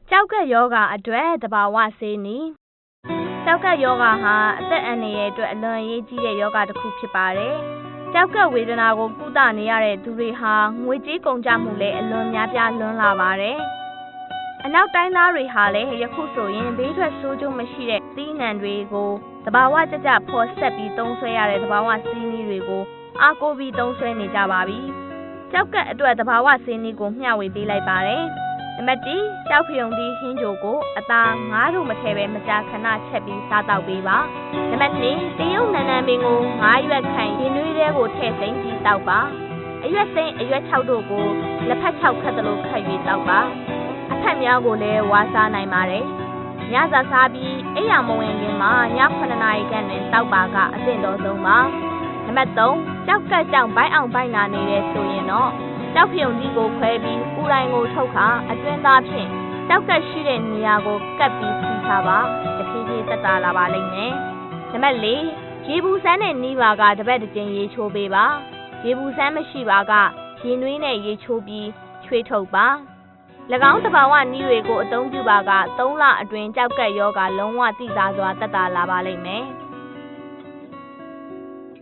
ကျောက်ကပ်ယောဂအတွက်သဘာဝဆေးနည်းကျောက်ကပ်ယောဂဟာအသက်အန္တရာယ်အတွက်အလွန်အရေးကြီးတဲ့ယောဂတစ်ခုဖြစ်ပါတယ်။ကျောက်ကပ်ဝေဒနာကိုကုသနေရတဲ့သူတွေဟာငွေကြေးကုန်ကျမှုလည်းအလွန်များပြားလွန်းလာပါတယ်။အနောက်တိုင်းသားတွေဟာလည်းယခုဆိုရင်ဘေးထွက်ဆိုးကျိုးမရှိတဲ့သီးနှံတွေကိုသဘာဝကျဖော်ဆက်ပြီးသုံးစွဲရတဲ့သဘာဝဆေးနည်းတွေကိုအားကိုးပြီးသုံးစွဲနေကြပါပြီ။ကျောက်ကပ်အတွက်သဘာဝဆေးနည်းကိုမျှဝေပေးလိုက်ပါတယ်။နံပါတ်1ကျောက်ဖယုံသီးဟင်းချိုကိုအသား9တို့မထည့်ပဲမကြာခဏချက်ပြီးစားတောက်ပေးပါနံပါတ်2တရုတ်နန်းနန်းပင်ကို9ရွက်ခိုင်ရင်နွေးထဲကိုထည့်သိမ်းပြီးတောက်ပါအရွက်စိမ်းအရွက်6တို့ကိုလက်ဖက်6ခတ်သလိုခတ်၍တောက်ပါအဖက်များကိုလည်းဝါစားနိုင်ပါတယ်ညစာစားပြီးအိယာမဝင်ခင်မှာည9နာရီခန့်တွင်တောက်ပါကအသင့်တော်ဆုံးပါနံပါတ်3ကျောက်ကပ်ကြောင့်ဘိုင်းအောင်ဘိုင်းနာနေတဲ့ဆိုရင်တော့ကျောက်ဖယုံသီးကိုခွဲပြီးဥတိုင်းကိုထုတ်ခါအတွင်းသားဖြင့်ကျောက်ကပ်ရှိတဲ့နေရာကိုကပ်ပြီးစီးထားပါတဖြည်းဖြည်းတက်တာလာပါလိမ့်မယ်နံပါတ်4ရေဘူးစမ်းနဲ့နီးပါကတပတ်တစ်ကြိမ်ရေချိုးပေးပါရေဘူးစမ်းမရှိပါကရေနွေးနဲ့ရေချိုးပြီးချွေးထုတ်ပါ၎င်းသဘာဝနည်းတွေကိုအသုံးပြုပါက3လအတွင်းကျောက်ကပ်ယောဂလုံးဝသိသာစွာတက်တာလာပါလိမ့်မယ်